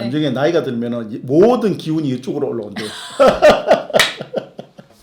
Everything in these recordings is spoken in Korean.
나중에 나이가 들면은 모든 기운이 이쪽으로 올라온대요.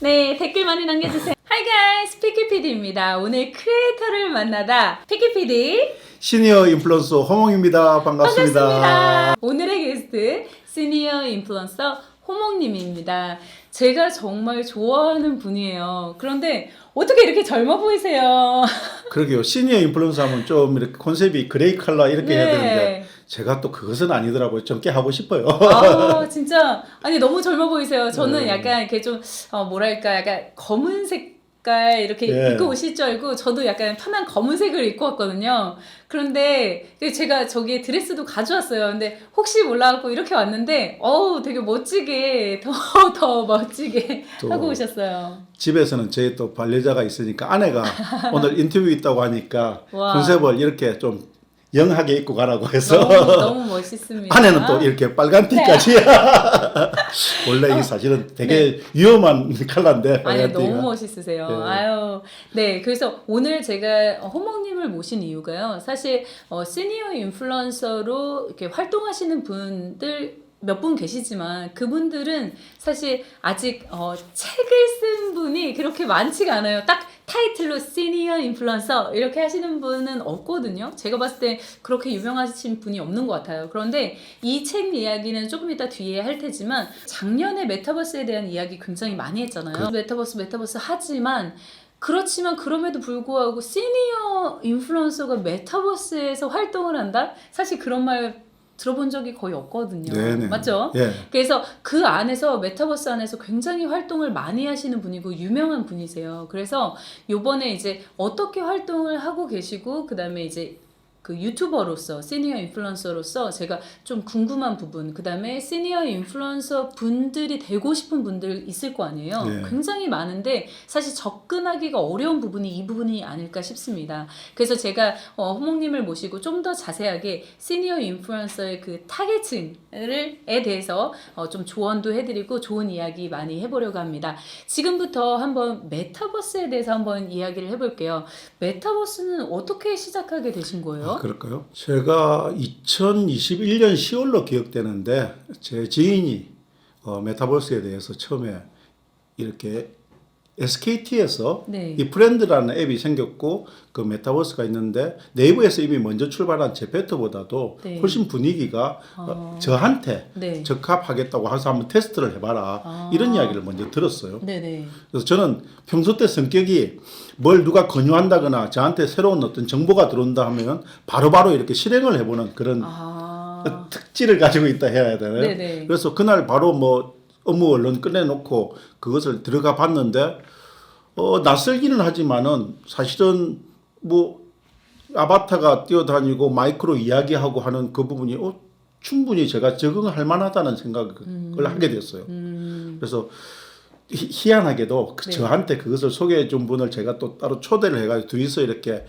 네, 댓글 많이 남겨주세요. Hi guys, 피키피디입니다. 오늘 크리에이터를 만나다 피키피디 시니어 인플루언서 호몽입니다. 반갑습니다. 반갑습니다. 오늘의 게스트 시니어 인플루언서 호몽님입니다. 제가 정말 좋아하는 분이에요. 그런데 어떻게 이렇게 젊어 보이세요? 그러게요. 시니어 인플루언서 하면 좀 이렇게 컨셉이 그레이 컬러 이렇게 해야 되는데 제가 또 그것은 아니더라고요. 젊게 하고 싶어요. 아, 진짜. 아니, 너무 젊어 보이세요. 저는 네. 약간 이렇게 좀, 뭐랄까, 약간 검은 색깔 이렇게 네. 입고 오실 줄 알고 저도 약간 편한 검은색을 입고 왔거든요. 그런데 제가 저기 드레스도 가져왔어요. 근데 혹시 몰라갖고 이렇게 왔는데, 어우, 되게 멋지게, 더 멋지게 또 하고 오셨어요. 집에서는 제 또 반려자가 있으니까 아내가 오늘 인터뷰 있다고 하니까 와. 컨셉을 이렇게 좀 영하게 입고 가라고 해서 너무 멋있습니다. 아내는 또 이렇게 빨간 티까지 원래 이게 사실은 되게 위험한 컬러인데 아니, 빨간 너무 티가. 멋있으세요. 네. 아유. 네. 그래서 오늘 제가 호몽님을 모신 이유가요. 사실, 시니어 인플루언서로 이렇게 활동하시는 분들 몇 분 계시지만 그분들은 사실 아직 책을 쓴 분이 그렇게 많지가 않아요. 딱 타이틀로 시니어 인플루언서 이렇게 하시는 분은 없거든요. 제가 봤을 때 그렇게 유명하신 분이 없는 것 같아요. 그런데 이 책 이야기는 조금 이따 뒤에 할 테지만 작년에 메타버스에 대한 이야기 굉장히 많이 했잖아요. 메타버스 하지만 그렇지만 그럼에도 불구하고 시니어 인플루언서가 메타버스에서 활동을 한다? 사실 그런 말 들어본 적이 거의 없거든요. 네네. 맞죠? 예. 그래서 그 안에서 메타버스 안에서 굉장히 활동을 많이 하시는 분이고 유명한 분이세요. 그래서 요번에 이제 어떻게 활동을 하고 계시고 그다음에 이제 그 유튜버로서 시니어 인플루언서로서 제가 좀 궁금한 부분 그다음에 시니어 인플루언서 분들이 되고 싶은 분들 있을 거 아니에요. 네. 굉장히 많은데 사실 접근하기가 어려운 부분이 이 부분이 아닐까 싶습니다. 그래서 제가 호몽님을 모시고 좀 더 자세하게 시니어 인플루언서의 그 타겟층에 대해서 좀 조언도 해드리고 좋은 이야기 많이 해보려고 합니다. 지금부터 한번 메타버스에 대해서 한번 이야기를 해볼게요. 메타버스는 어떻게 시작하게 되신 거예요? 그럴까요? 제가 2021년 10월로 기억되는데 제 지인이 메타버스에 대해서 처음에 이렇게 SKT에서 네. 이 프렌드라는 앱이 생겼고 그 메타버스가 있는데 네이버에서 이미 먼저 출발한 제페토보다도 네. 훨씬 분위기가 저한테 네. 적합하겠다고 해서 한번 테스트를 해봐라 이런 이야기를 먼저 들었어요. 네네. 그래서 저는 평소 때 성격이 뭘 누가 권유한다거나 저한테 새로운 어떤 정보가 들어온다 하면 바로바로 이렇게 실행을 해보는 그런 특질을 가지고 있다 해야 되나요? 네네. 그래서 그날 바로 뭐 업무 얼른 끝내놓고 그것을 들어가 봤는데 낯설기는 하지만은 사실은 뭐 아바타가 뛰어다니고 마이크로 이야기하고 하는 그 부분이 충분히 제가 적응할 만하다는 생각을 하게 됐어요. 그래서 희한하게도 네. 저한테 그것을 소개해 준 분을 제가 또 따로 초대를 해가지고 둘이서 이렇게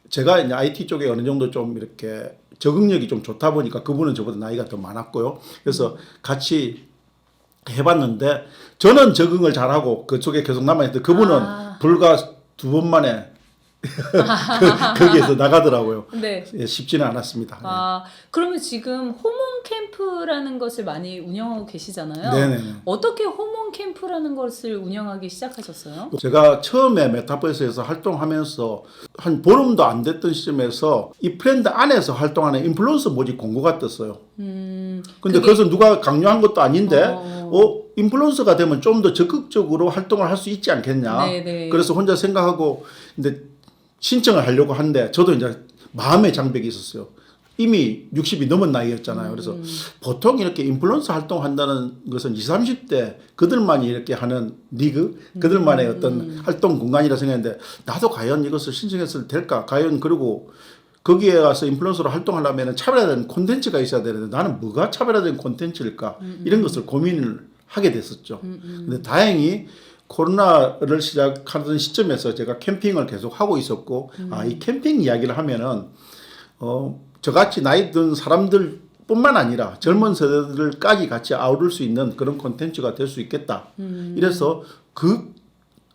제가 이제 IT 쪽에 어느 정도 좀 이렇게 적응력이 좀 좋다 보니까 그분은 저보다 나이가 더 많았고요. 그래서 같이 해봤는데 저는 적응을 잘하고 그쪽에 계속 남아있는데 그분은 불과 2번 만에 거기에서 나가더라고요. 네. 예, 쉽지는 않았습니다. 그러면 지금 호몽 캠프라는 것을 많이 운영하고 계시잖아요. 네네. 어떻게 호몽 캠프라는 것을 운영하기 시작하셨어요? 제가 처음에 메타버스에서 활동하면서 한 보름도 안 됐던 시점에서 이 브랜드 안에서 활동하는 인플루언서 모집 공고가 떴어요. 근데 그것은 누가 강요한 것도 아닌데 인플루언서가 되면 좀 더 적극적으로 활동을 할 수 있지 않겠냐. 네네. 그래서 혼자 생각하고 근데 신청을 하려고 하는데 저도 이제 마음의 장벽이 있었어요. 이미 60이 넘은 나이였잖아요. 그래서 보통 이렇게 인플루언서 활동한다는 것은 20, 30대 그들만이 이렇게 하는 리그, 그들만의 어떤 활동 공간이라 생각했는데 나도 과연 이것을 신청했을 될까? 과연 그리고 거기에 가서 인플루언서로 활동하려면 차별화된 콘텐츠가 있어야 되는데 나는 뭐가 차별화된 콘텐츠일까? 이런 것을 고민을 하게 됐었죠. 근데 다행히 코로나를 시작하던 시점에서 제가 캠핑을 계속 하고 있었고 이 캠핑 이야기를 하면은 저같이 나이 든 사람들 뿐만 아니라 젊은 세대들까지 같이 아우를 수 있는 그런 콘텐츠가 될 수 있겠다. 이래서 그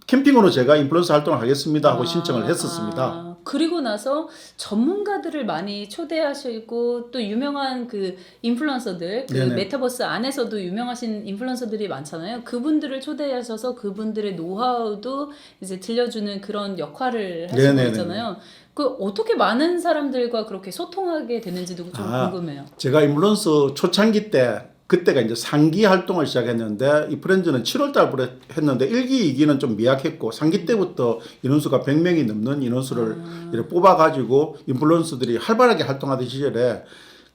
캠핑으로 제가 인플루언서 활동을 하겠습니다 하고 신청을 했었습니다. 그리고 나서 전문가들을 많이 초대하시고 또 유명한 그 인플루언서들, 그 네네. 메타버스 안에서도 유명하신 인플루언서들이 많잖아요. 그분들을 초대하셔서 그분들의 노하우도 이제 들려주는 그런 역할을 하시고 네네네네. 있잖아요. 그 어떻게 많은 사람들과 그렇게 소통하게 되는지도 좀 궁금해요. 제가 인플루언서 초창기 때 그때가 이제 상기 활동을 시작했는데 이 프렌즈는 7월 달부터 했는데 1기, 2기는 좀 미약했고 3기 때부터 인원수가 100명이 넘는 인원수를 이렇게 뽑아가지고 인플루언서들이 활발하게 활동하던 시절에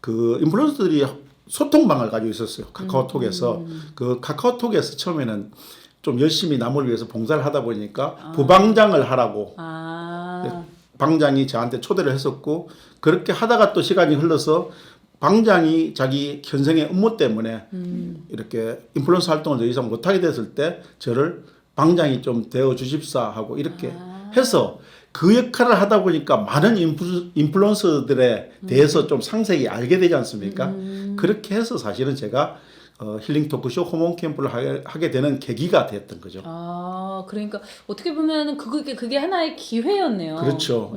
그 인플루언서들이 소통방을 가지고 있었어요. 카카오톡에서. 그 카카오톡에서 처음에는 좀 열심히 남을 위해서 봉사를 하다 보니까 부방장을 하라고 방장이 저한테 초대를 했었고 그렇게 하다가 또 시간이 흘러서 방장이 자기 현생의 업무 때문에 이렇게 인플루언서 활동을 더 이상 못하게 됐을 때 저를 방장이 좀 되어 주십사 하고 이렇게 해서 그 역할을 하다 보니까 많은 인플루언서들에 대해서 좀 상세히 알게 되지 않습니까? 그렇게 해서 사실은 제가 힐링 토크쇼 호몬 캠프를 하게 되는 계기가 됐던 거죠. 그러니까 어떻게 보면 그게 하나의 기회였네요. 그렇죠.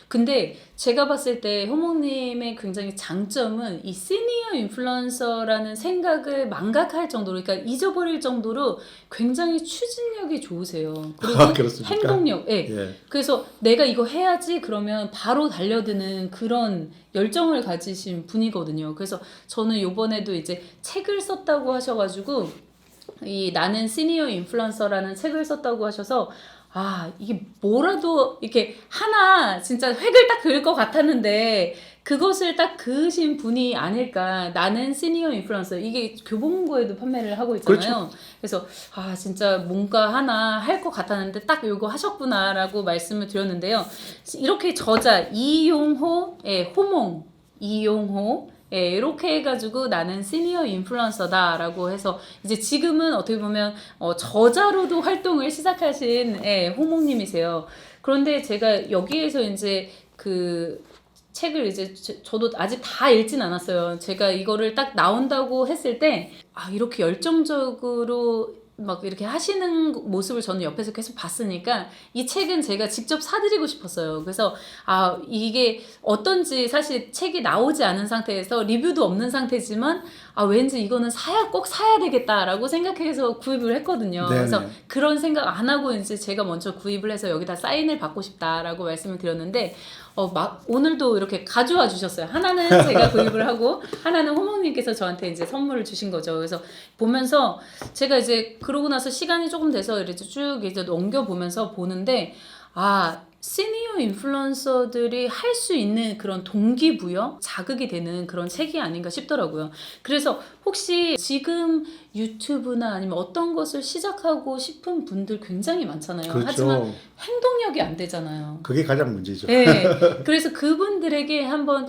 근데 제가 봤을 때 호몽님의 굉장히 장점은 이 시니어 인플루언서라는 생각을 망각할 정도로, 그러니까 잊어버릴 정도로 굉장히 추진력이 좋으세요. 그리고 그렇습니까? 행동력. 예. 예. 그래서 내가 이거 해야지 그러면 바로 달려드는 그런 열정을 가지신 분이거든요. 그래서 저는 요번에도 이제 책을 썼다고 하셔가지고 이 나는 시니어 인플루언서라는 책을 썼다고 하셔서 이게 뭐라도 이렇게 하나 진짜 획을 딱 그을 것 같았는데 그것을 딱 그으신 분이 아닐까. 나는 시니어 인플루언서, 이게 교보문고에도 판매를 하고 있잖아요. 그렇죠. 그래서 진짜 뭔가 하나 할 것 같았는데 딱 요거 하셨구나라고 말씀을 드렸는데요. 이렇게 저자 이용호의 호몽, 이용호 이렇게 해가지고 나는 시니어 인플루언서다라고 해서 이제 지금은 어떻게 보면 저자로도 활동을 시작하신 호몽님이세요. 그런데 제가 여기에서 이제 그 책을 이제 저도 아직 다 읽진 않았어요. 제가 이거를 딱 나온다고 했을 때 이렇게 열정적으로 막 이렇게 하시는 모습을 저는 옆에서 계속 봤으니까 이 책은 제가 직접 사드리고 싶었어요. 그래서 이게 어떤지 사실 책이 나오지 않은 상태에서 리뷰도 없는 상태지만 왠지 이거는 꼭 사야 되겠다라고 생각해서 구입을 했거든요. 네네. 그래서 그런 생각 안 하고 이제 제가 먼저 구입을 해서 여기다 사인을 받고 싶다라고 말씀을 드렸는데 오늘도 이렇게 가져와 주셨어요. 하나는 제가 구입을 하고 하나는 호몽님께서 저한테 이제 선물을 주신 거죠. 그래서 보면서 제가 이제 그러고 나서 시간이 조금 돼서 이렇게 쭉 이제 넘겨보면서 보는데 시니어 인플루언서들이 할 수 있는 그런 동기부여, 자극이 되는 그런 책이 아닌가 싶더라고요. 그래서 혹시 지금 유튜브나 아니면 어떤 것을 시작하고 싶은 분들 굉장히 많잖아요. 그렇죠. 하지만 행동력이 안 되잖아요. 그게 가장 문제죠. 네. 그래서 그분들에게 한번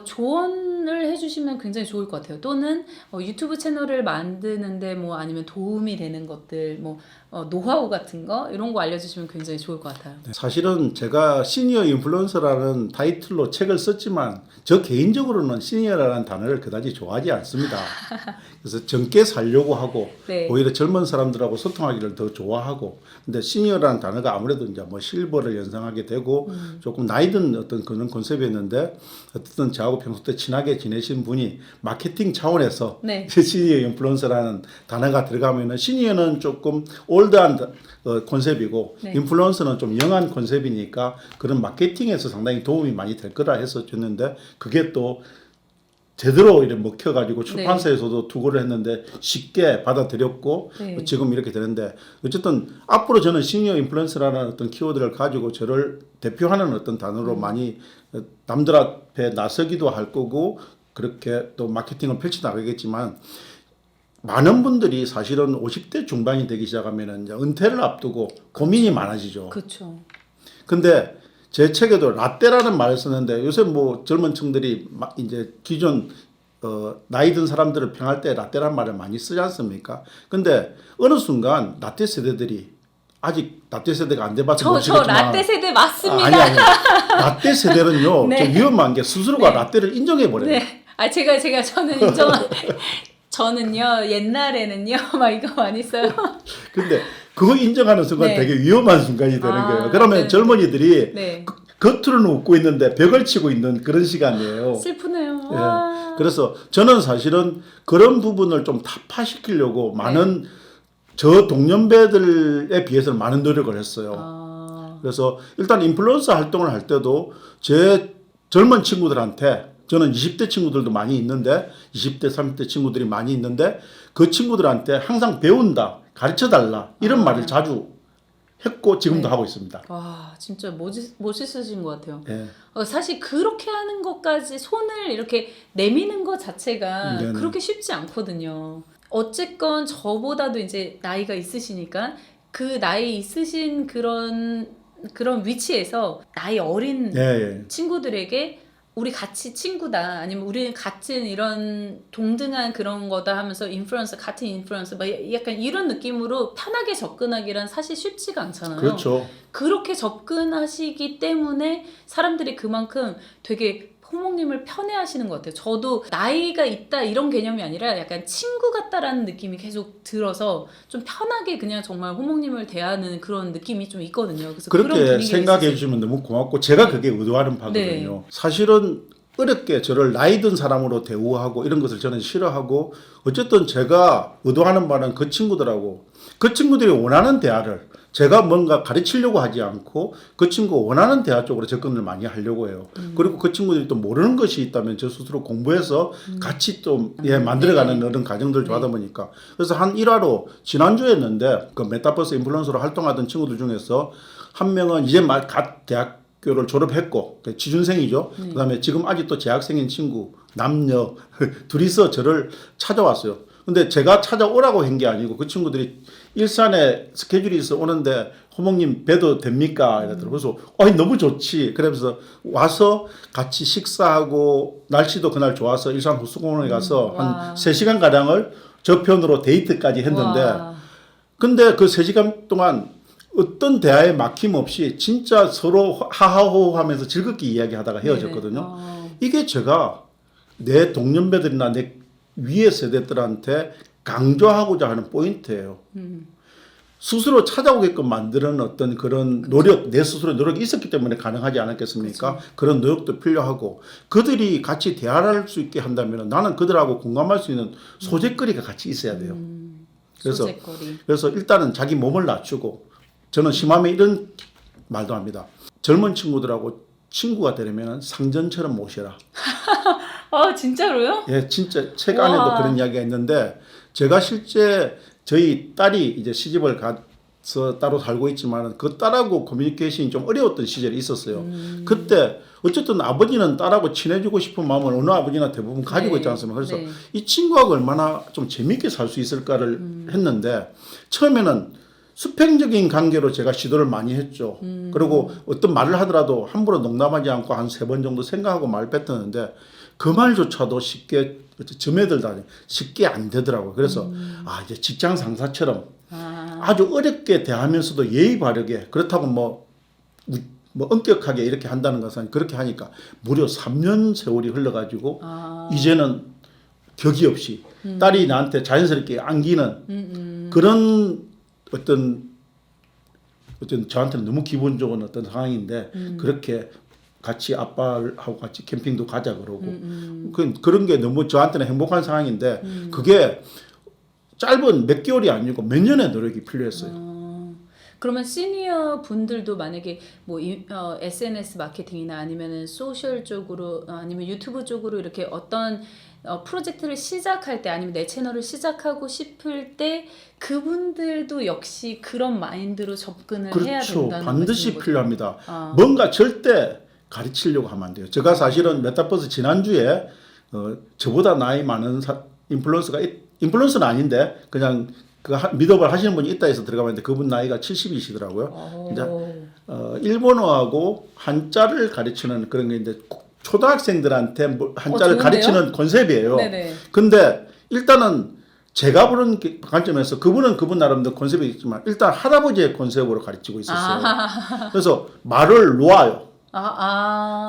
조언을 해주시면 굉장히 좋을 것 같아요. 또는 유튜브 채널을 만드는데 뭐 아니면 도움이 되는 것들, 뭐 노하우 같은 거 이런 거 알려주시면 굉장히 좋을 것 같아요. 사실은 제가 시니어 인플루언서라는 타이틀로 책을 썼지만 저 개인적으로는 시니어라는 단어를 그다지 좋아하지 않습니다. 그래서 젊게 살려고 하고 네. 오히려 젊은 사람들하고 소통하기를 더 좋아하고 근데 시니어라는 단어가 아무래도 이제 뭐 실버를 연상하게 되고 조금 나이 든 어떤 그런 컨셉이었는데 어쨌든 저하고 평소 때 친하게 지내신 분이 마케팅 차원에서 네. 시니어 인플루언서라는 단어가 들어가면은 시니어는 조금 올드한 컨셉이고 네. 인플루언서는 좀 영한 컨셉이니까 그런 마케팅에서 상당히 도움이 많이 될 거라 해서 줬는데 그게 또 제대로 이렇게 먹혀가지고 출판사에서도 투고를 했는데 쉽게 받아들였고 네. 지금 이렇게 되는데 어쨌든 앞으로 저는 시니어 인플루언서라는 어떤 키워드를 가지고 저를 대표하는 어떤 단어로 많이 남들 앞에 나서기도 할 거고 그렇게 또 마케팅을 펼쳐나가겠지만 많은 분들이 사실은 50대 중반이 되기 시작하면 이제 은퇴를 앞두고 고민이 많아지죠. 그렇죠. 근데 제 책에도 라떼라는 말을 썼는데 요새 뭐 젊은 층들이 이제 기존 나이 든 사람들을 평할 때 라떼라는 말을 많이 쓰지 않습니까? 근데 어느 순간 라떼 세대들이 아직 라떼 세대가 안 돼봐서 모르시겠지만 저 라떼 세대 맞습니다. 아니 라떼 세대는요 네. 좀 위험한 게 스스로가 네. 라떼를 인정해버려요. 네. 저는 저는요 옛날에는요 막 이거 많이 써요. 근데 그거 인정하는 순간 네. 되게 위험한 순간이 되는 거예요. 그러면 네. 젊은이들이 네. 겉으로는 웃고 있는데 벽을 치고 있는 그런 시간이에요. 슬프네요. 예. 아. 그래서 저는 사실은 그런 부분을 좀 타파시키려고 많은 저 동년배들에 비해서는 많은 노력을 했어요. 아. 그래서 일단 인플루언서 활동을 할 때도 제 젊은 친구들한테 저는 20대 친구들도 많이 있는데 20대, 30대 친구들이 많이 있는데 그 친구들한테 항상 배운다, 가르쳐달라 이런 말을 자주 했고 지금도 하고 있습니다. 와, 진짜 멋있으신 것 같아요. 예. 사실 그렇게 하는 것까지 손을 이렇게 내미는 것 자체가 네네. 그렇게 쉽지 않거든요. 어쨌건 저보다도 이제 나이가 있으시니까 그 나이 있으신 그런 위치에서 나이 어린 예, 예. 친구들에게 우리 같이 친구다 아니면 우리는 같은 이런 동등한 그런 거다 하면서 인플루언서 같은 인플루언서 막 약간 이런 느낌으로 편하게 접근하기란 사실 쉽지가 않잖아요. 그렇죠. 그렇게 접근하시기 때문에 사람들이 그만큼 되게 호목님을 편애하시는 것 같아요. 저도 나이가 있다 이런 개념이 아니라 약간 친구 같다라는 느낌이 계속 들어서 좀 편하게 그냥 정말 호목님을 대하는 그런 느낌이 좀 있거든요. 그래서 그런 그렇게 분위기가 생각해 있었어요. 주시면 너무 고맙고 제가 그게 의도하는 바거든요. 사실은 어렵게 저를 나이 든 사람으로 대우하고 이런 것을 저는 싫어하고 어쨌든 제가 의도하는 바는 그 친구들하고 그 친구들이 원하는 대화를 제가 뭔가 가르치려고 하지 않고 그 친구가 원하는 대화 쪽으로 접근을 많이 하려고 해요. 그리고 그 친구들이 또 모르는 것이 있다면 저 스스로 공부해서 같이 또 만들어가는 그런 과정들 좋아하다 보니까 그래서 한 일화로 지난주에 했는데 그 메타버스 인플루언서로 활동하던 친구들 중에서 한 명은 이제 막 갓 대학교를 졸업했고 취준생이죠. 그다음에 지금 아직도 재학생인 친구 남녀 둘이서 저를 찾아왔어요. 근데 제가 찾아오라고 한 게 아니고 그 친구들이 일산에 스케줄이 있어 오는데 호목님 뵈도 됩니까? 이러더라고요. 그래서 너무 좋지. 그러면서 와서 같이 식사하고 날씨도 그날 좋아서 일산 호수공원에 가서 한 3시간 가량을 저편으로 데이트까지 했는데 와. 근데 그 3시간 동안 어떤 대화에 막힘없이 진짜 서로 하하호호하면서 즐겁게 이야기하다가 헤어졌거든요. 이게 제가 내 동년배들이나 내 위의 세대들한테 강조하고자 하는 포인트예요. 스스로 찾아오게끔 만드는 어떤 그런 노력, 내 스스로의 노력이 있었기 때문에 가능하지 않았겠습니까? 그런 노력도 필요하고 그들이 같이 대화를 할 수 있게 한다면 나는 그들하고 공감할 수 있는 소재거리가 같이 있어야 돼요. 그래서 일단은 자기 몸을 낮추고 저는 심하면 이런 말도 합니다. 젊은 친구들하고 친구가 되려면 상전처럼 모셔라. 아, 진짜로요? 예, 진짜 책 안에도 그런 이야기가 있는데 제가 실제 저희 딸이 이제 시집을 가서 따로 살고 있지만 그 딸하고 커뮤니케이션이 좀 어려웠던 시절이 있었어요. 그때 어쨌든 아버지는 딸하고 친해지고 싶은 마음을 어느 아버지나 대부분 가지고 있지 않습니까? 그래서 이 친구하고 얼마나 좀 재밌게 살 수 있을까를 했는데 처음에는 수평적인 관계로 제가 시도를 많이 했죠. 그리고 어떤 말을 하더라도 함부로 농담하지 않고 한 3번 정도 생각하고 말 뱉었는데 그 말조차도 쉽게 점에들다 쉽게 안 되더라고요. 그래서 이제 직장 상사처럼 아주 어렵게 대하면서도 예의 바르게 그렇다고 뭐 엄격하게 이렇게 한다는 것은 그렇게 하니까 무려 3년 세월이 흘러가지고 이제는 격이 없이 딸이 나한테 자연스럽게 안기는 그런 어떤 저한테는 너무 기분 좋은 어떤 상황인데 그렇게 같이 아빠하고 같이 캠핑도 가자 그러고 그런 게 너무 저한테는 행복한 상황인데 그게 짧은 몇 개월이 아니고 몇 년의 노력이 필요했어요. 그러면 시니어 분들도 만약에 뭐 SNS 마케팅이나 아니면은 소셜 쪽으로 아니면 유튜브 쪽으로 이렇게 어떤 프로젝트를 시작할 때 아니면 내 채널을 시작하고 싶을 때 그분들도 역시 그런 마인드로 접근을 해야 그렇죠. 된다는 반드시 거죠. 필요합니다. 뭔가 절대 가르치려고 하면 안 돼요. 제가 사실은 메타버스 지난주에 저보다 나이 많은 인플루언서는 아닌데 그냥 그 미더블 하시는 분이 있다 해서 들어가봤는데 그분 나이가 70이시더라고요. 이제 일본어하고 한자를 가르치는 그런 게 있는데 초등학생들한테 한자를 가르치는 컨셉이에요. 근데 일단은 제가 보는 관점에서 그분은 그분 나름대로 컨셉이 있지만 일단 할아버지의 컨셉으로 가르치고 있었어요. 그래서 말을 놓아요.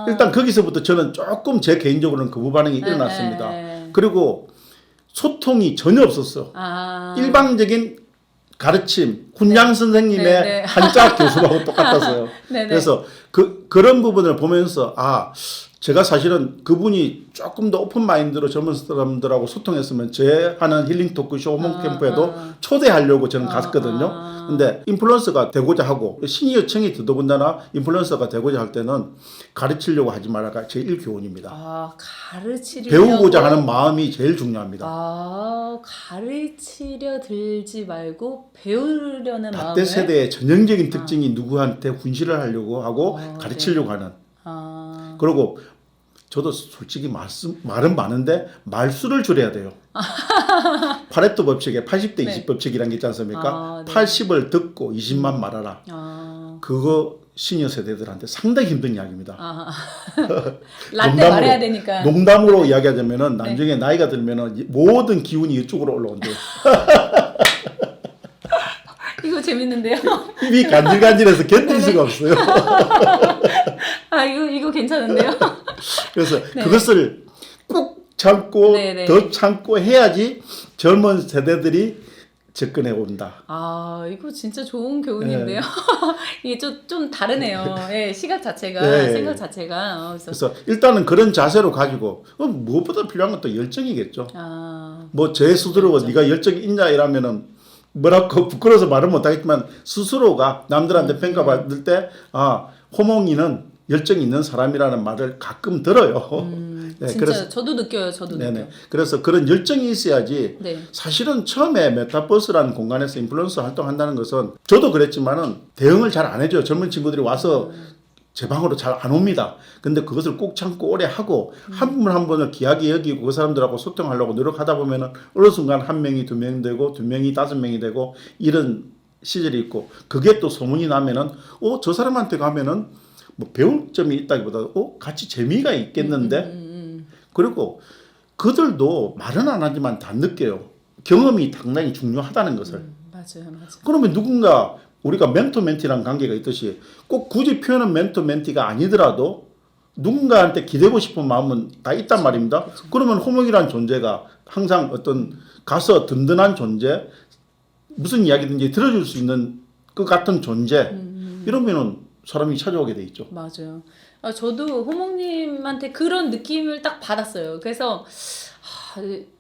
일단 거기서부터 저는 조금 제 개인적으로는 거부 반응이 일어났습니다. 그리고 소통이 전혀 없었어. 일방적인 가르침, 훈장 선생님의 네네. 한자 교수하고 똑같았어요. 네네. 그래서 그런 부분을 보면서 제가 사실은 그분이 조금 더 오픈 마인드로 젊은 사람들하고 소통했으면 제 하는 힐링 토크쇼 호모 캠프에도 초대하려고 저는 갔거든요. 근데 인플루언서가 되고자 하고 시니어층이 더더군다나 인플루언서가 되고자 할 때는 가르치려고 하지 말아가 제일 교훈입니다. 가르치려고 배우고자 하는 마음이 제일 중요합니다. 가르치려 들지 말고 배우려는 마음을. 라떼 세대의 전형적인 특징이 누구한테 훈시를 하려고 하고 가르치려고 하는. 그리고 저도 솔직히 말은 많은데 말수를 줄여야 돼요. 파레토 법칙에 80대 20 법칙이라는 게 있지 않습니까? 네. 80을 듣고 20만 말하라. 그거 시니어 세대들한테 상당히 힘든 이야기입니다. 라떼 말해야 되니까. 농담으로 이야기하자면은 나중에 나이가 들면은 모든 기운이 이쪽으로 올라온대요. 이거 재밌는데요? 입이 간질간질해서 견딜 수가 없어요. 이거 괜찮은데요? 그래서 그것을 꾹 참고 더 참고 해야지 젊은 세대들이 접근해 온다. 이거 진짜 좋은 교훈인데요. 이게 좀 다르네요. 시각 자체가, 생각 자체가. 그래서 일단은 그런 자세로 가지고 무엇보다 필요한 건 또 열정이겠죠. 뭐 제 스스로 그렇죠. 네가 열정이 있냐 이러면은 뭐라고 부끄러워서 말은 못하겠지만 스스로가 남들한테 평가받을 때 호몽이는 열정이 있는 사람이라는 말을 가끔 들어요. 진짜 그래서, 저도 느껴요. 느껴요. 그래서 그런 열정이 있어야지 사실은 처음에 메타버스라는 공간에서 인플루언서 활동한다는 것은 저도 그랬지만은 대응을 잘 안 해줘요. 젊은 친구들이 와서 제 방으로 잘 안 옵니다. 근데 그것을 꼭 참고 오래 하고 한 분 한 분을 귀하게 여기고 그 사람들하고 소통하려고 노력하다 보면은 어느 순간 한 명이 두 명 되고 두 명이 다섯 명이 되고 이런 시절이 있고 그게 또 소문이 나면은 저 사람한테 가면은 뭐 배울 점이 있다기보다 같이 재미가 있겠는데 그리고 그들도 말은 안 하지만 다 느껴요. 경험이 상당히 중요하다는 것을. 맞아요. 그러면 누군가 우리가 멘토 멘티라는 관계가 있듯이 꼭 굳이 표현은 멘토 멘티가 아니더라도 누군가한테 기대고 싶은 마음은 다 있단 말입니다. 그러면 호몽이라는 존재가 항상 어떤 가서 든든한 존재, 무슨 이야기든지 들어줄 수 있는 것 같은 존재 이러면은 사람이 찾아오게 돼 있죠. 맞아요. 저도 호몽님한테 그런 느낌을 딱 받았어요. 그래서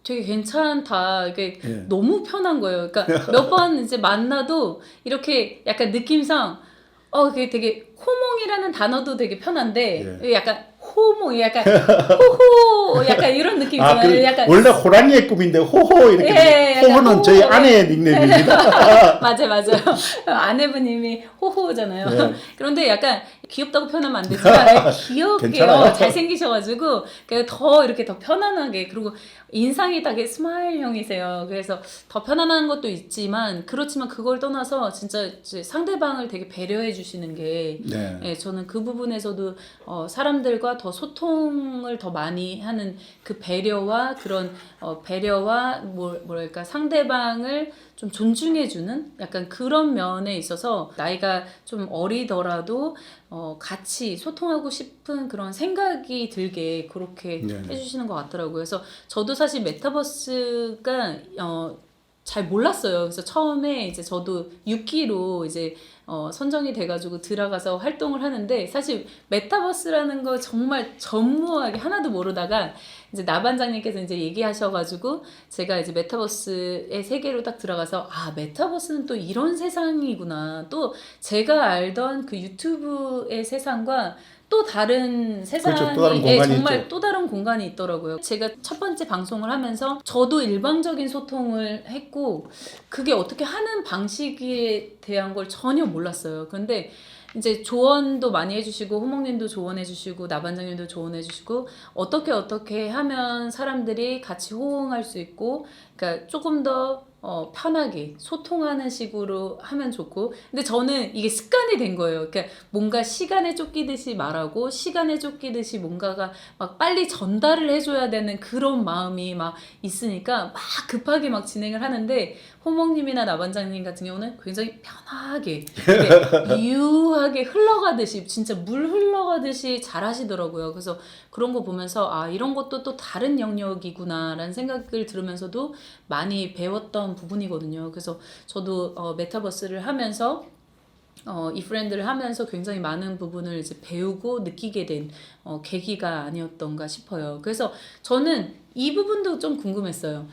되게 괜찮다. 이게 너무 편한 거예요. 그러니까 몇 번 이제 만나도 이렇게 약간 느낌상 그게 되게 호몽이라는 단어도 되게 편한데 약간 호몽, 약간 호호, 약간 이런 느낌 있잖아요. 약간 원래 호랑이의 꿈인데 호호 이렇게 호호는 저희 아내의 닉네임입니다. 맞아요. 아내분님이 호호잖아요. 그런데 약간 귀엽다고 표현하면 안 되지만 귀엽게요. 잘생기셔가지고 더 이렇게 더 편안하게 그리고 인상이 되게 스마일형이세요. 그래서 더 편안한 것도 있지만 그렇지만 그걸 떠나서 진짜 상대방을 되게 배려해 주시는 게 저는 그 부분에서도 사람들과 더 소통을 더 많이 하는 그 배려와 그런 배려와 뭐랄까 상대방을 좀 존중해주는 약간 그런 면에 있어서 나이가 좀 어리더라도 같이 소통하고 싶은 그런 생각이 들게 그렇게 해주시는 것 같더라고요. 그래서 저도 사실 메타버스가 잘 몰랐어요. 그래서 처음에 이제 저도 6기로 이제 선정이 돼가지고 들어가서 활동을 하는데 사실 메타버스라는 거 정말 전무하게 하나도 모르다가 이제 나반장님께서 이제 얘기하셔가지고 제가 이제 메타버스의 세계로 딱 들어가서 메타버스는 또 이런 세상이구나. 또 제가 알던 그 유튜브의 세상과 또 다른 세상이 그렇죠. 또 다른 공간이 정말 있죠. 또 다른 공간이 있더라고요. 제가 첫 번째 방송을 하면서 저도 일방적인 소통을 했고 그게 어떻게 하는 방식에 대한 걸 전혀 몰랐어요. 그런데 이제 조언도 많이 해주시고 호몽님도 조언해주시고 나반장님도 조언해주시고 어떻게 하면 사람들이 같이 호응할 수 있고 그러니까 조금 더 편하게 소통하는 식으로 하면 좋고 근데 저는 이게 습관이 된 거예요. 그러니까 뭔가 시간에 쫓기듯이 말하고 시간에 쫓기듯이 뭔가가 막 빨리 전달을 해줘야 되는 그런 마음이 막 있으니까 막 급하게 막 진행을 하는데 호몽님이나 나반장님 같은 경우는 굉장히 편하게 유하게 흘러가듯이 진짜 물 흘러가듯이 잘 하시더라고요. 그래서 그런 거 보면서 이런 것도 또 다른 영역이구나 라는 생각을 들으면서도 많이 배웠던 중요한 부분이거든요. 그래서 저도 메타버스를 하면서 이 브랜드를 하면서 굉장히 많은 부분을 이제 배우고 느끼게 된 계기가 아니었던가 싶어요. 그래서 저는 이 부분도 좀 궁금했어요.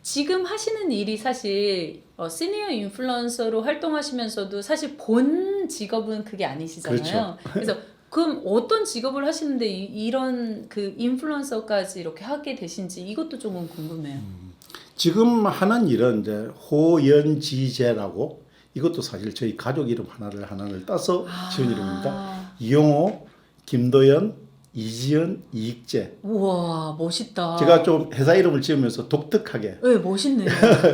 지금 하시는 일이 사실 시니어 인플루언서로 활동하시면서도 사실 본 직업은 그게 아니시잖아요. 그래서 그럼 어떤 직업을 하시는데 이런 그 인플루언서까지 이렇게 하게 되신지 이것도 조금 궁금해요. 지금 하는 일은 이제 호연지제라고 이것도 사실 저희 가족 이름 하나를 따서 지은 이름입니다. 이용호, 김도연, 이지연, 이익재. 우와 멋있다. 제가 좀 회사 이름을 지으면서 독특하게 네 멋있네요.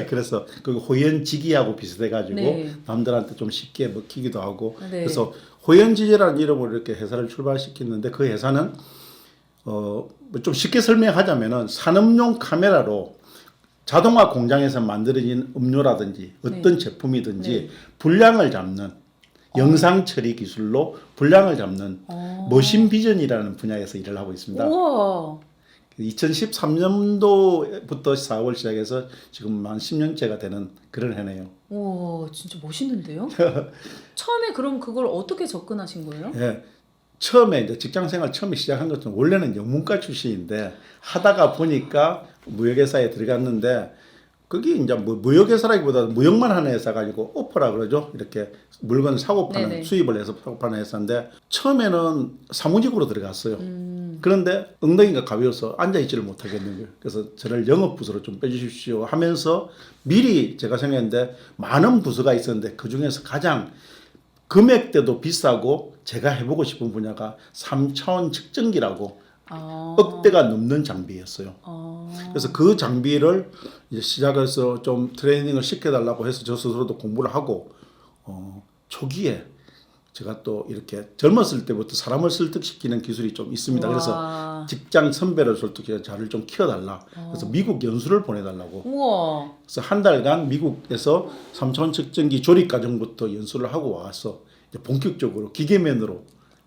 그래서 그 호연지기하고 비슷해가지고 네. 남들한테 좀 쉽게 먹히기도 하고 네. 그래서 호연지제라는 이름으로 이렇게 회사를 출발시켰는데 그 회사는 뭐좀 쉽게 설명하자면은 산업용 카메라로 자동화 공장에서 만들어진 음료라든지 어떤 제품이든지 분량을 잡는 영상 처리 기술로 분량을 잡는 머신 비전이라는 분야에서 일을 하고 있습니다. 우와. 2013년도부터 사업을 시작해서 지금 한 10년째가 되는 그런 해네요. 우와 진짜 멋있는데요? 처음에 그럼 그걸 어떻게 접근하신 거예요? 예. 처음에 이제 직장 생활 처음에 시작한 것은 원래는 영문과 출신인데 하다가 보니까 무역회사에 들어갔는데 거기 이제 뭐 무역회사라기보다 무역만 하는 회사 가지고 오퍼라 그러죠. 이렇게 물건 사고 파는 네네. 수입을 해서 사고 파는 회사인데 처음에는 사무직으로 들어갔어요. 그런데 엉덩이가 가벼워서 앉아있지를 못하겠는 거예요. 그래서 저를 영업부서로 좀 빼주십시오 하면서 미리 제가 생각했는데 많은 부서가 있었는데 그 중에서 가장 금액대도 비싸고 제가 해보고 싶은 분야가 3차원 측정기라고 억대가 넘는 장비였어요. 그래서 그 장비를 이제 시작해서 좀 트레이닝을 시켜달라고 해서 저 스스로도 공부를 하고 초기에 제가 또 이렇게 젊었을 때부터 사람을 설득시키는 기술이 좀 있습니다. 그래서 직장 선배를 설득해서 저를 좀 키워달라. 그래서 미국 연수를 보내달라고. 우와. 그래서 한 달간 미국에서 3차원 측정기 조립 과정부터 연수를 하고 와서 이제 본격적으로 기계맨으로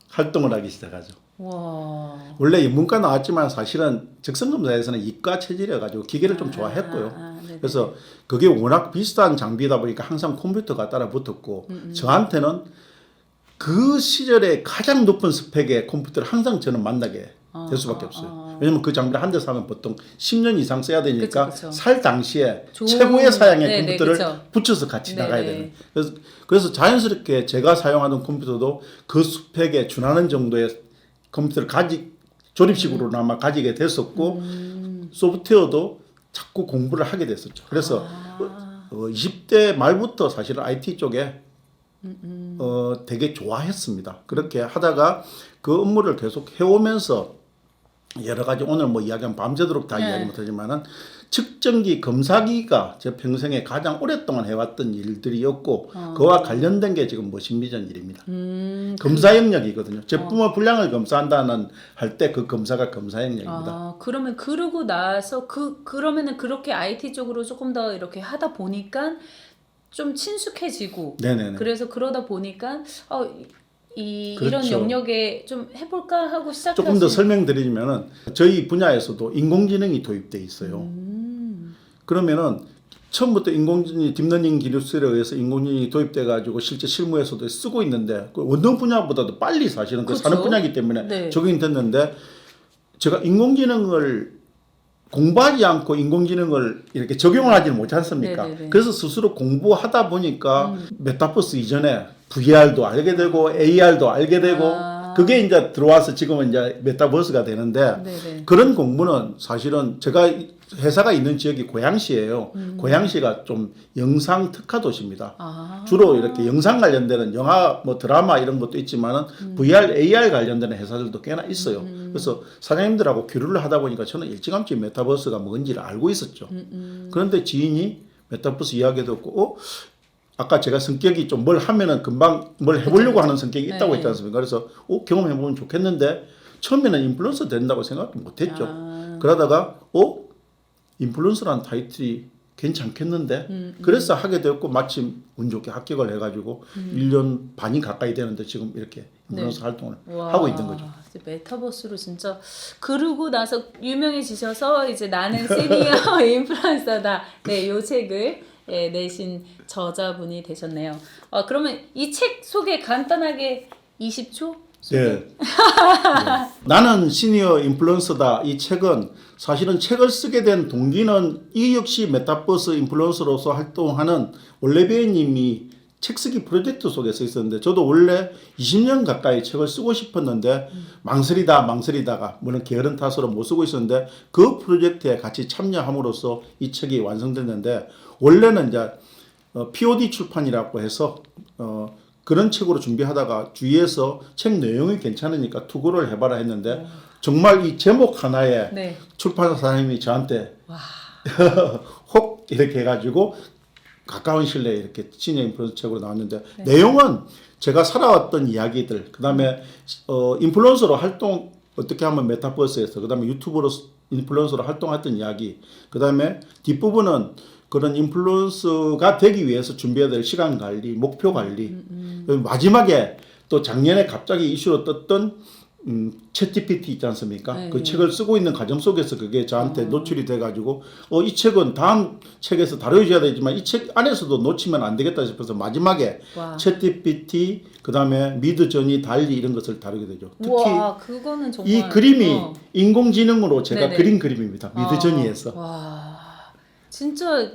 활동을 하기 시작하죠. 와. 원래 문과 나왔지만 사실은 적성검사에서는 이과 체질이어 가지고 기계를 좀 좋아했고요. 그래서 그게 워낙 비싼 장비다 보니까 항상 컴퓨터가 따라 붙었고 저한테는 그 시절에 가장 높은 스펙의 컴퓨터를 항상 저는 만나게 될 수밖에 없어요. 왜냐면 그 장비를 한 대 사면 보통 10년 이상 써야 되니까 그쵸. 살 당시에 좋은- 최고의 사양의 네네, 컴퓨터를 그쵸. 붙여서 같이 네네. 나가야 되는. 그래서 자연스럽게 제가 사용하는 컴퓨터도 그 스펙에 준하는 정도의 컴퓨터를 조립식으로나마 가지게 됐었고 소프트웨어도 자꾸 공부를 하게 됐었죠. 그래서 20대 말부터 사실은 IT 쪽에 되게 좋아했습니다. 그렇게 하다가 그 업무를 계속 해오면서 여러 가지 오늘 뭐 이야기하면 밤새도록 다 이야기 못하지만은 측정기 검사기가 제 평생에 가장 오랫동안 해왔던 일들이었고 그와 관련된 게 지금 머신비전 일입니다. 검사 영역이거든요. 제품의 분량을 검사한다는 할 때 그 검사가 검사 영역입니다. 그러면 그러고 나서 그러면은 그렇게 IT 쪽으로 조금 더 이렇게 하다 보니까 좀 친숙해지고 네네네. 그래서 그러다 보니까 이런 그렇죠. 영역에 좀 해볼까 하고 시작하신 조금 더 설명드리면은 저희 분야에서도 인공지능이 도입돼 있어요. 그러면은 처음부터 인공지능 딥러닝 기술에 의해서 인공지능이 도입돼 가지고 실제 실무에서도 쓰고 있는데 그 원동 분야보다도 빨리 사실은 그 그렇죠. 산업 분야이기 때문에 네. 적용이 됐는데 제가 인공지능을 공부하지 않고 인공지능을 이렇게 적용을 하지는 못지 않습니까? 네네네. 그래서 스스로 공부하다 보니까 메타버스 이전에 VR도 알게 되고 AR도 알게 되고 그게 이제 들어와서 지금은 이제 메타버스가 되는데 네네. 그런 공부는 사실은 제가 회사가 있는 지역이 고양시예요. 고양시가 좀 영상 특화 도시입니다. 주로 이렇게 영상 관련되는 영화, 뭐 드라마 이런 것도 있지만은 VR, AR 관련되는 회사들도 꽤나 있어요. 그래서 사장님들하고 교류를 하다 보니까 저는 일찌감치 메타버스가 뭔지를 알고 있었죠. 그런데 지인이 메타버스 이야기 듣고, 아까 제가 성격이 좀 뭘 하면은 금방 뭘 해보려고 하는 성격이 있다고 했지 않습니까? 그래서 경험해보면 좋겠는데 처음에는 인플루언서 된다고 생각도 못했죠. 그러다가 인플루언서라는 타이틀이 괜찮겠는데 그래서 하게 되었고 마침 운 좋게 합격을 해가지고 1년 반이 가까이 되는데 지금 이렇게 인플루언서 활동을 와, 하고 있는 거죠. 이제 메타버스로 진짜 그러고 나서 유명해지셔서 이제 나는 시니어 인플루언서다. 네, 요 책을 내신 저자분이 되셨네요. 그러면 이 책 소개 간단하게 20초? 네. 나는 시니어 인플루언서다. 이 책은 사실은 책을 쓰게 된 동기는 이 역시 메타버스 인플루언서로서 활동하는 올레베이님이 책 쓰기 프로젝트 속에 서 있었는데 저도 원래 20년 가까이 책을 쓰고 싶었는데 망설이다가 물론 게으른 탓으로 못 쓰고 있었는데 그 프로젝트에 같이 참여함으로써 이 책이 완성됐는데 원래는 이제 POD 출판이라고 해서 그런 책으로 준비하다가 주위에서 책 내용이 괜찮으니까 투고를 해봐라 했는데 정말 이 제목 하나에 네. 출판사 사장님이 저한테 혹 이렇게 해가지고 가까운 시일 내에 이렇게 시니어 인플루언서 책으로 나왔는데 내용은 제가 살아왔던 이야기들 그다음에 인플루언서로 활동 어떻게 하면 메타버스에서 그다음에 유튜브로 인플루언서로 활동했던 이야기 그다음에 뒷부분은 그런 인플루언서가 되기 위해서 준비해야 될 시간 관리, 목표 관리. 마지막에 또 작년에 갑자기 이슈로 떴던 챗GPT 있지 않습니까? 네, 그 책을 쓰고 있는 과정 속에서 그게 저한테 노출이 돼가지고 이 책은 다음 책에서 다뤄줘야 되지만 이 책 안에서도 놓치면 안 되겠다 싶어서 마지막에 챗GPT 그다음에 미드저니 달리 이런 것을 다루게 되죠. 특히 와, 그거는 정말 이 그림이 인공지능으로 제가 네네. 그린 그림입니다. 미드저니에서. 와, 진짜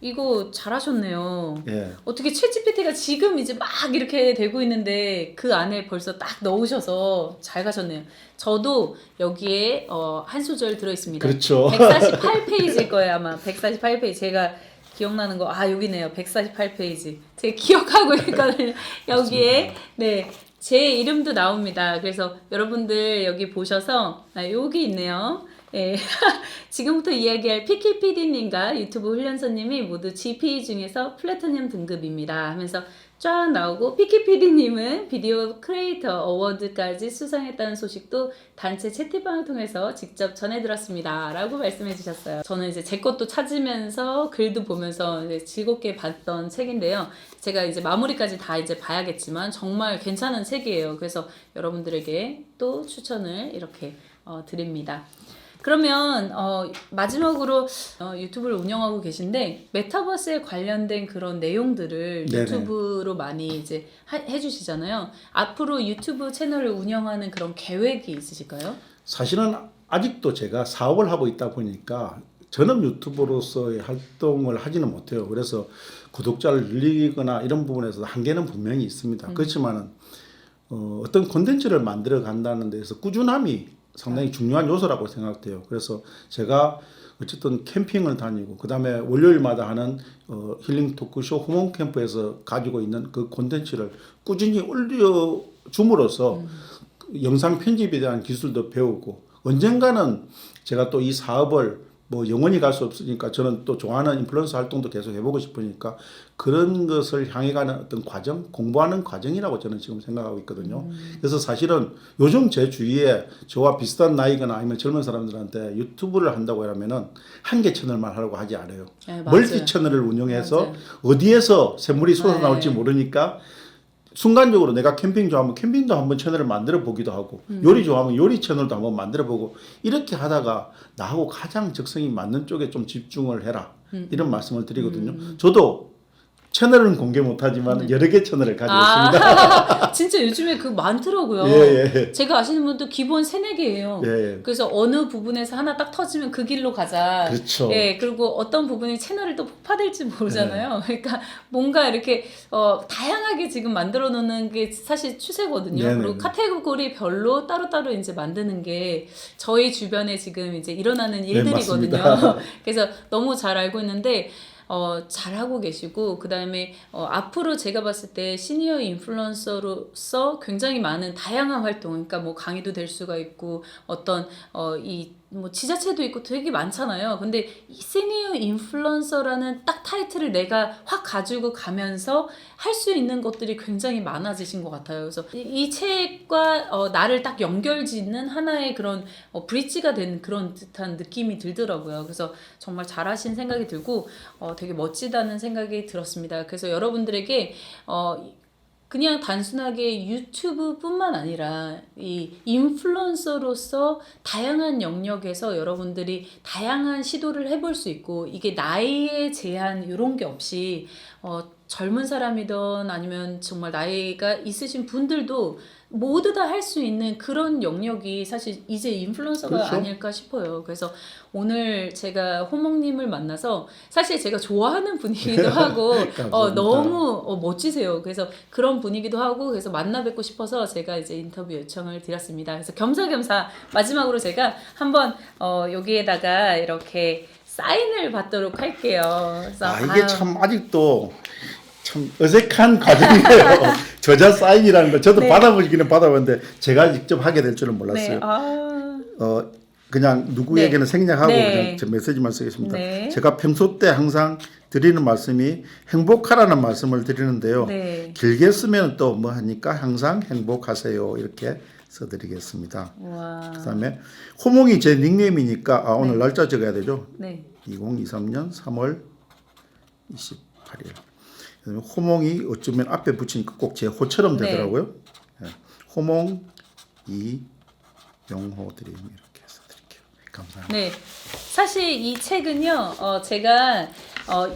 이거 잘하셨네요. 예. 어떻게 챗GPT가 지금 이제 막 이렇게 되고 있는데 그 안에 벌써 딱 넣으셔서 잘 가셨네요. 저도 여기에 한 소절 들어 있습니다. 그렇죠. 148페이지일 거예요 아마. 148페이지 제가 기억나는 거 여기네요. 148페이지. 제가 기억하고 있거든요. 여기에 네. 제 이름도 나옵니다. 그래서 여러분들 여기 보셔서 여기 있네요. 예. 지금부터 이야기할 PKPD님과 유튜브 훈련소님이 모두 GP 중에서 플래티넘 등급입니다 하면서 쫙 나오고 PKPD님은 비디오 크리에이터 어워드까지 수상했다는 소식도 단체 채팅방을 통해서 직접 전해들었습니다 라고 말씀해 주셨어요. 저는 이제 제 것도 찾으면서 글도 보면서 이제 즐겁게 봤던 책인데요. 제가 이제 마무리까지 다 이제 봐야겠지만 정말 괜찮은 책이에요. 그래서 여러분들에게 또 추천을 이렇게 드립니다. 그러면 마지막으로 유튜브를 운영하고 계신데 메타버스에 관련된 그런 내용들을 네네. 유튜브로 많이 이제 해주시잖아요. 앞으로 유튜브 채널을 운영하는 그런 계획이 있으실까요? 사실은 아직도 제가 사업을 하고 있다 보니까 전업 유튜버로서의 활동을 하지는 못해요. 그래서 구독자를 늘리거나 이런 부분에서 한계는 분명히 있습니다. 그렇지만은 어떤 콘텐츠를 만들어 간다는 데서 꾸준함이 상당히 중요한 요소라고 생각돼요. 그래서 제가 어쨌든 캠핑을 다니고 그다음에 월요일마다 하는 힐링 토크쇼 호몬 캠프에서 가지고 있는 그 콘텐츠를 꾸준히 올려줌으로써 영상 편집에 대한 기술도 배우고 언젠가는 제가 또 이 사업을 뭐 영원히 갈 수 없으니까 저는 또 좋아하는 인플루언서 활동도 계속 해보고 싶으니까 그런 것을 향해 가는 어떤 과정, 공부하는 과정이라고 저는 지금 생각하고 있거든요. 그래서 사실은 요즘 제 주위에 저와 비슷한 나이거나 아니면 젊은 사람들한테 유튜브를 한다고 하면은 한 개 채널만 하라고 하지 않아요. 네, 멀티 채널을 운영해서 맞아요. 어디에서 샘물이 솟아나올지 네. 모르니까 순간적으로 내가 캠핑 좋아하면 캠핑도 한번 채널을 만들어 보기도 하고 요리 좋아하면 요리 채널도 한번 만들어 보고 이렇게 하다가 나하고 가장 적성이 맞는 쪽에 좀 집중을 해라 이런 말씀을 드리거든요. 저도 채널은 공개 못하지만 여러 개 채널을 가지고 있습니다. 진짜 요즘에 그 많더라고요. 예. 제가 아시는 분도 기본 3-4개예요. 예. 그래서 어느 부분에서 하나 딱 터지면 그 길로 가자. 그렇죠. 예, 그리고 어떤 부분이 채널이 또 폭파될지 모르잖아요. 그러니까 뭔가 이렇게 다양하게 지금 만들어 놓는 게 사실 추세거든요. 네네. 그리고 카테고리별로 따로따로 이제 만드는 게 저희 주변에 지금 이제 일어나는 일들이거든요. 맞습니다. 그래서 너무 잘 알고 있는데 잘하고 계시고 그다음에 앞으로 제가 봤을 때 시니어 인플루언서로서 굉장히 많은 다양한 활동 그러니까 뭐 강의도 될 수가 있고 어떤 뭐 지자체도 있고 되게 많잖아요. 근데 이 시니어 인플루언서라는 딱 타이틀을 내가 확 가지고 가면서 할 수 있는 것들이 굉장히 많아지신 것 같아요. 그래서 이 책과 나를 딱 연결짓는 하나의 그런 브릿지가 된 그런 듯한 느낌이 들더라고요. 그래서 정말 잘하신 생각이 들고 되게 멋지다는 생각이 들었습니다. 그래서 여러분들에게 그냥 단순하게 유튜브뿐만 아니라 이 인플루언서로서 다양한 영역에서 여러분들이 다양한 시도를 해볼 수 있고 이게 나이의 제한 이런 게 없이 젊은 사람이든 아니면 정말 나이가 있으신 분들도 모두 다 할 수 있는 그런 영역이 사실 이제 인플루언서가 그렇죠. 아닐까 싶어요. 그래서 오늘 제가 호몽님을 만나서 사실 제가 좋아하는 분이기도 하고 감사합니다. 너무 멋지세요. 그래서 그런 분이기도 하고 그래서 만나 뵙고 싶어서 제가 이제 인터뷰 요청을 드렸습니다. 그래서 겸사겸사 마지막으로 제가 한번 여기에다가 이렇게 사인을 받도록 할게요. 그래서 이게 참 아직도 참 어색한 과정이에요. 저자 사인이라는 거 저도 네. 받아보기는 받아봤는데 제가 직접 하게 될 줄은 몰랐어요. 네. 그냥 누구에게는 네. 생략하고 네. 그냥 저 메시지만 쓰겠습니다. 네. 제가 평소 때 항상 드리는 말씀이 행복하라는 말씀을 드리는데요. 네. 길게 쓰면 또 뭐 하니까 항상 행복하세요 이렇게 써드리겠습니다. 와. 그다음에 호몽이 제 닉네임이니까 오늘 날짜 적어야 되죠. 네. 2023년 3월 28일. 그다음에 호몽이 어쩌면 앞에 붙이니까 꼭 제 호처럼 네. 되더라고요. 네. 호몽 이용호 드림 이렇게 해서 드릴게요. 감사합니다. 네. 사실 이 책은요, 제가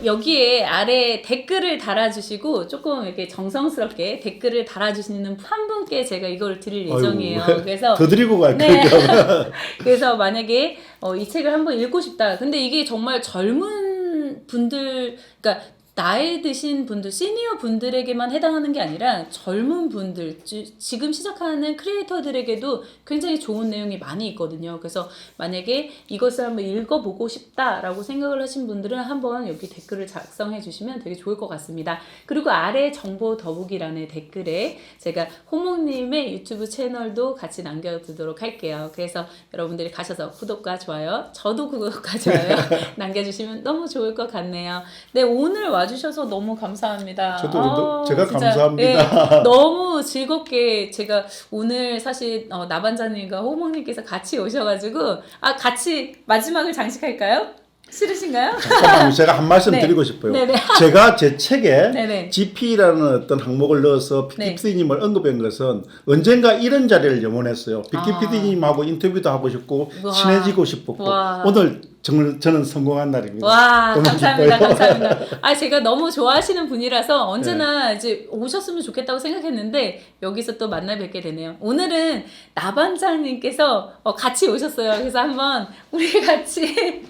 여기에 아래 댓글을 달아주시고 조금 이렇게 정성스럽게 댓글을 달아주시는 한 분께 제가 이걸 드릴 예정이에요. 아이고, 그래서 더 드리고 갈게요. 네. 그래서 만약에 이 책을 한번 읽고 싶다. 근데 이게 정말 젊은 분들, 그러니까 나이 드신 분들, 시니어 분들에게만 해당하는 게 아니라 젊은 분들, 지금 시작하는 크리에이터들에게도 굉장히 좋은 내용이 많이 있거든요. 그래서 만약에 이것을 한번 읽어보고 싶다라고 생각을 하신 분들은 한번 여기 댓글을 작성해 주시면 되게 좋을 것 같습니다. 그리고 아래 정보 더보기란의 댓글에 제가 호몽님의 유튜브 채널도 같이 남겨두도록 할게요. 그래서 여러분들이 가셔서 구독과 좋아요, 저도 구독과 좋아요 남겨주시면 너무 좋을 것 같네요. 네, 오늘 와주셔서 너무 감사합니다. 저도 제가 진짜, 감사합니다. 네, 너무 즐겁게 제가 오늘 사실 나반자님과 호몽님께서 같이 오셔가지고 같이 마지막을 장식할까요? 싫으신가요? 잠깐만요. 제가 한 말씀 네. 드리고 싶어요. 네네. 제가 제 책에 네네. GP라는 어떤 항목을 넣어서 네. PD님을 언급한 것은 언젠가 이런 자리를 영원했어요. 아. PD님하고 인터뷰도 하고 싶고 와. 친해지고 싶었고 와. 오늘 정말 저는 성공한 날입니다. 와, 너무 감사합니다. 기뻐요. 감사합니다. 제가 너무 좋아하시는 분이라서 언제나 이제 오셨으면 좋겠다고 생각했는데 여기서 또 만나 뵙게 되네요. 오늘은 나반장님께서 같이 오셨어요. 그래서 한번 우리 같이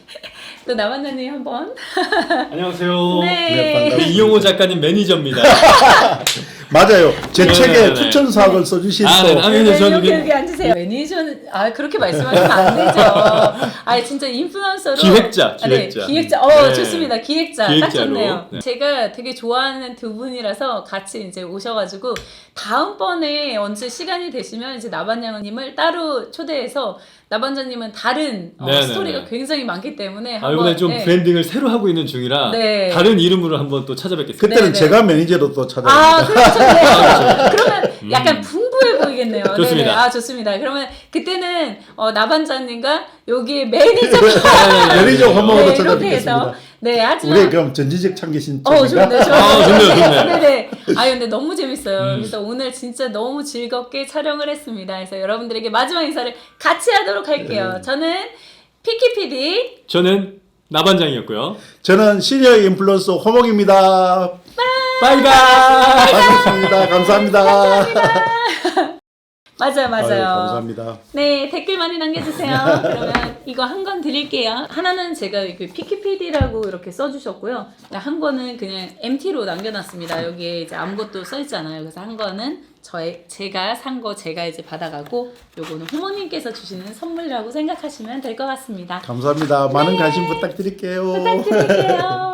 또 나반장님 한번. 안녕하세요. 네, 반갑습니다. 이용호 작가님 매니저입니다. 맞아요. 제 네, 책에 네, 네. 추천 사업을 써주신 아, 또 네, 네. 네, 저는 여기 앉으세요. 매니저는 그렇게 말씀하시면 안 되죠. 진짜 인플루언서로 기획자. 네, 기획자. 네. 좋습니다. 기획자. 딱 기획자로. 좋네요. 네. 제가 되게 좋아하는 두 분이라서 같이 이제 오셔가지고 다음번에 언제 시간이 되시면 이제 나반장님을 따로 초대해서 나반장님은 다른 네, 스토리가 네, 네. 굉장히 많기 때문에 이번에 좀 네. 브랜딩을 새로 하고 있는 중이라 네. 다른 이름으로 한번 또 찾아뵙겠습니다. 그때는 네, 네. 제가 매니저로 또 찾아갑니다. 그렇죠. 네. 그러면 약간 풍부해 보이겠네요. 좋습니다. 네네. 좋습니다. 그러면 그때는 나반장님과 여기 매니저 매니저 호몽으로 이렇게 찾아뵙겠습니다. 해서 하지만 우리 그럼 전지적 참기 좋네요. 신청인가? 좋네요. 네네. 근데 너무 재밌어요. 그래서 오늘 진짜 너무 즐겁게 촬영을 했습니다. 그래서 여러분들에게 마지막 인사를 같이 하도록 할게요. 네. 저는 피키 PD. 저는 나반장이었고요. 저는 시니어 인플루언서 호몽입니다. 바이바이. 반갑습니다. 감사합니다. 맞아요. 아유, 감사합니다. 네, 댓글 많이 남겨주세요. 그러면 이거 한 권 드릴게요. 하나는 제가 피키피디라고 이렇게 써주셨고요. 한 권은 그냥 MT로 남겨놨습니다. 여기에 이제 아무것도 써있잖아요. 그래서 한 권은 제가 산 거 제가 이제 받아가고 요거는 호모님께서 주시는 선물이라고 생각하시면 될 것 같습니다. 감사합니다. 많은 관심 부탁드릴게요. 부탁드릴게요.